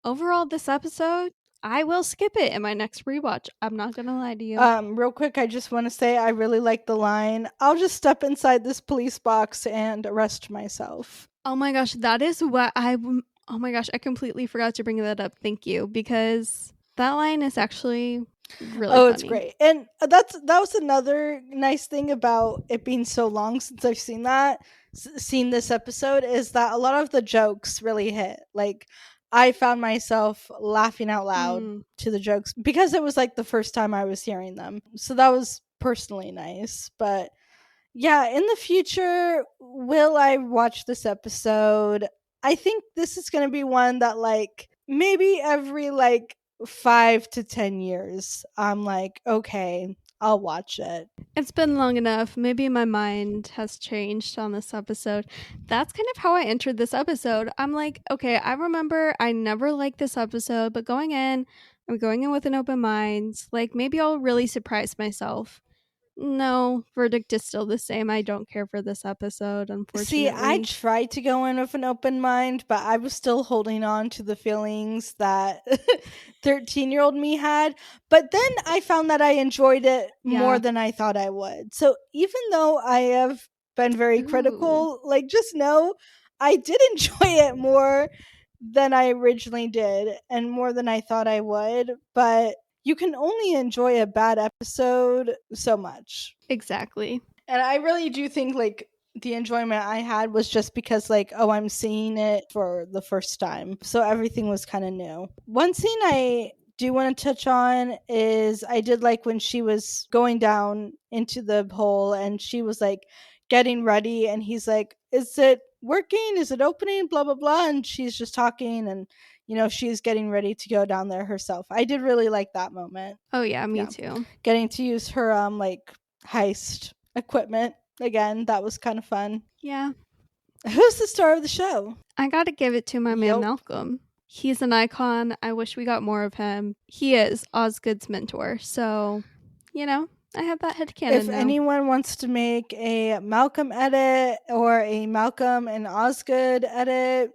overall this episode, I will skip it in my next rewatch. I'm not gonna lie to you. Real quick, I just want to say I really like the line, I'll just step inside this police box and arrest myself. Oh my gosh, that is what oh my gosh, I completely forgot to bring that up. Thank you, because that line is actually really Oh, it's funny. great. And that was another nice thing about it being so long since I've seen this episode, is that a lot of the jokes really hit. Like, I found myself laughing out loud Mm. to the jokes because it was like the first time I was hearing them. So that was personally nice. But yeah, in the future, will I watch this episode? I think this is going to be one that, like, maybe every like 5 to 10 years, I'm like, okay, I'll watch it. It's been long enough. Maybe my mind has changed on this episode. That's kind of how I entered this episode. I'm like, okay, I remember I never liked this episode, but I'm going in with an open mind. Like, maybe I'll really surprise myself. No, verdict is still the same. I don't care for this episode, See, I unfortunately. tried to go in with an open mind, but I was still holding on to the feelings that 13-year-old me had. But then I found that I enjoyed it more Yeah. than I thought I would. So even though I have been very Ooh. critical, like, just know I did enjoy it more than I originally did and more than I thought I would. But you can only enjoy a bad episode so much. Exactly. And I really do think like the enjoyment I had was just because like, oh, I'm seeing it for the first time. So everything was kind of new. One scene I do want to touch on is I did like when she was going down into the hole and she was like getting ready and he's like, is it working? Is it opening? Blah blah blah. And she's just talking and she's getting ready to go down there herself. I did really like that moment. Oh, yeah, me Yeah. too. Getting to use her like heist equipment again, that was kind of fun. Yeah. Who's the star of the show? I gotta give it to my man Yep. Malcolm. He's an icon. I wish we got more of him. He is Osgood's mentor. So, I have that headcanon If now. anyone wants to make a Malcolm edit or a Malcolm and Osgood edit,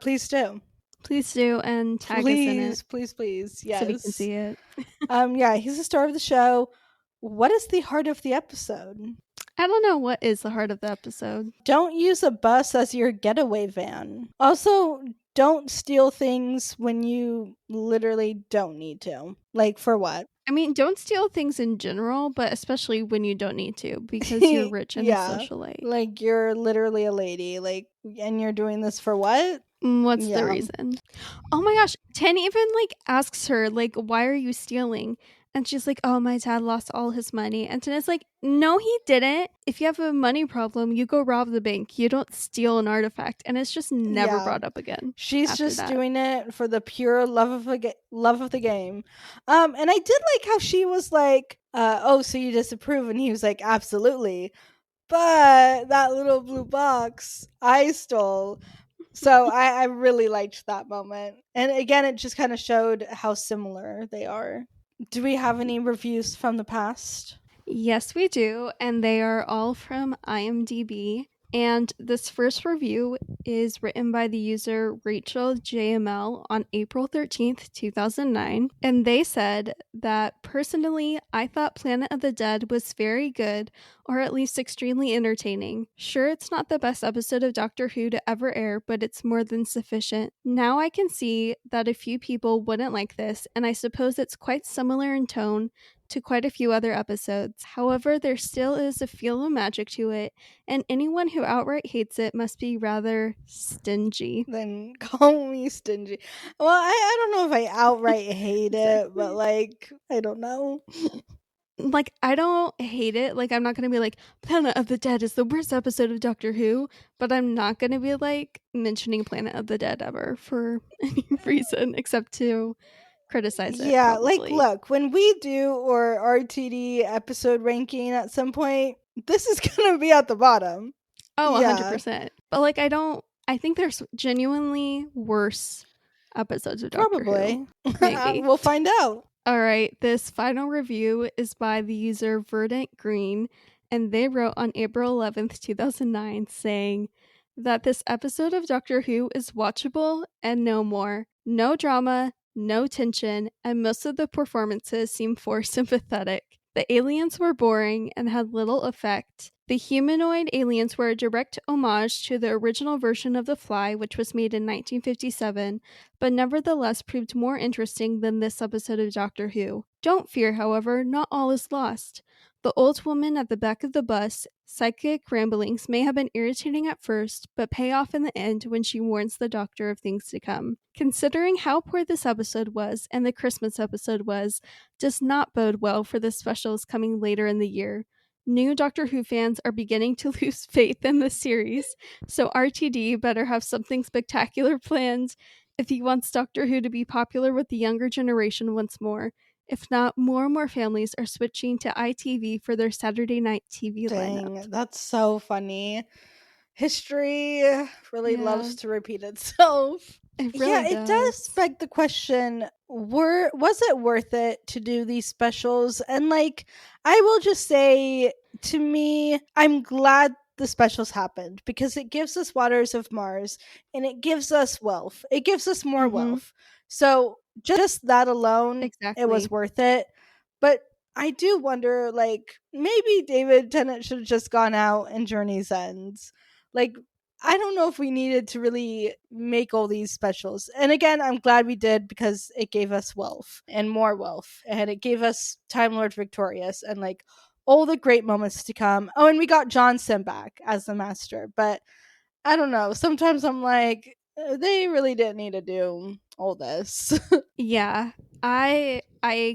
please do. Please do and tag us in it Please, please, please. so we can Yes. see it. Yeah, he's the star of the show. What is the heart of the episode? I don't know what is the heart of the episode. Don't use a bus as your getaway van. Also, don't steal things when you literally don't need to. Like, for what? I mean, don't steal things in general, but especially when you don't need to because you're rich and a Yeah. socialite. Like, you're literally a lady. Like, and you're doing this for what? What's the Yeah. reason? Oh my gosh, 10 even like asks her like, why are you stealing? And she's like, oh, my dad lost all his money. And Tana's like, no, he didn't. If you have a money problem, you go rob the bank. You don't steal an artifact. And it's just never Yeah. brought up again. She's after just that. doing it for the pure love of the game. And I did like how she was like, "Oh, so you disapprove?" And he was like, "Absolutely." But that little blue box I stole. So I really liked that moment. And again, it just kind of showed how similar they are. Do we have any reviews from the past? Yes, we do. And they are all from IMDb. And this first review is written by the user Rachel JML on April 13th, 2009. And they said that personally, I thought Planet of the Dead was very good, or at least extremely entertaining. Sure, it's not the best episode of Doctor Who to ever air, but it's more than sufficient. Now I can see that a few people wouldn't like this, and I suppose it's quite similar in tone to quite a few other episodes. However, there still is a feel of magic to it, and anyone who outright hates it must be rather stingy. Then call me stingy. Well, I don't know if I outright hate it, but Exactly. like, I don't know. Like, I don't hate it. Like, I'm not going to be like, Planet of the Dead is the worst episode of Doctor Who, but I'm not going to be like mentioning Planet of the Dead ever for any reason except to criticize it, Yeah, like, probably. look, when we do our RTD episode ranking at some point, this is gonna be at the bottom. Oh, Yeah, 100%. But, like, I think there's genuinely worse episodes of Doctor Who. probably. Maybe. We'll find out. All right, this final review is by the user Verdant Green, and they wrote on April 11th, 2009, saying that this episode of Doctor Who is watchable and no more. No drama, no tension, and most of the performances seem forced and pathetic. The aliens were boring and had little effect. The humanoid aliens were a direct homage to the original version of The Fly, which was made in 1957, but nevertheless proved more interesting than this episode of Doctor Who. Don't fear, however, not all is lost. The old woman at the back of the bus, psychic ramblings may have been irritating at first, but pay off in the end when she warns the Doctor of things to come. Considering how poor this episode was, and the Christmas episode was, does not bode well for the specials coming later in the year. New Doctor Who fans are beginning to lose faith in the series, so RTD better have something spectacular planned if he wants Doctor Who to be popular with the younger generation once more. If not, more and more families are switching to ITV for their Saturday night TV lineup. Dang, that's so funny. History really Yeah, loves to repeat itself. it Yeah, really it does does. beg the question, was it worth it to do these specials? And like, I will just say, to me, I'm glad the specials happened because it gives us Waters of Mars and it gives us wealth. It gives us more Mm-hmm. wealth. So just that alone, it was Exactly. worth it. But I do wonder, like, maybe David Tennant should have just gone out in Journey's End. Like, I don't know if we needed to really make all these specials. And again, I'm glad we did because it gave us wealth and more wealth. And it gave us Time Lord Victorious and like all the great moments to come. Oh, and we got Johnson back as the master. But I don't know. Sometimes I'm like, they really didn't need to do all this. Yeah, I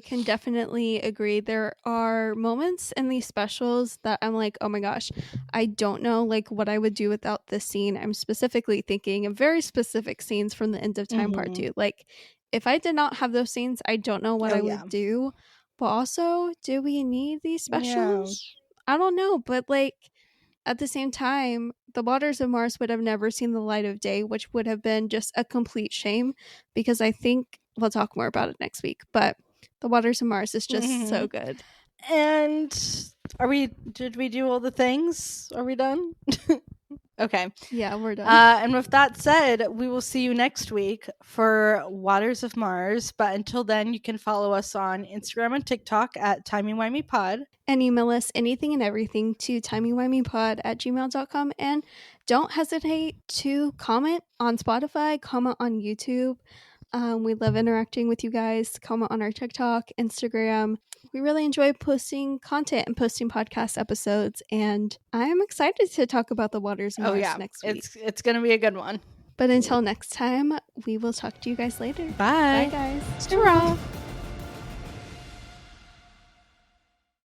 can definitely agree. There are moments in these specials that I'm like, oh my gosh, I don't know like what I would do without this scene. I'm specifically thinking of very specific scenes from the End of Time Part hmm 2. Like, if I did not have those scenes, I don't know what Oh, I yeah. would do. But also, do we need these Yeah. specials? I don't know, but like at the same time, the Waters of Mars would have never seen the light of day, which would have been just a complete shame because I think we'll talk more about it next week. But the Waters of Mars is just hmm so good. And did we do all the things? Are we done? Okay. Yeah, we're done. And with that said, we will see you next week for Waters of Mars. But until then, you can follow us on Instagram and TikTok at TimeyWimeyPod. And email us anything and everything to timeywimeypod@gmail.com. And don't hesitate to comment on Spotify, comment on YouTube. We love interacting with you guys. Comment on our TikTok, Instagram. We really enjoy posting content and posting podcast episodes. And I'm excited to talk about the Waters of Oh Mars yeah, next week. it's gonna be a good one. But until next time, we will talk to you guys later. Bye. Bye, guys. Ta-ra.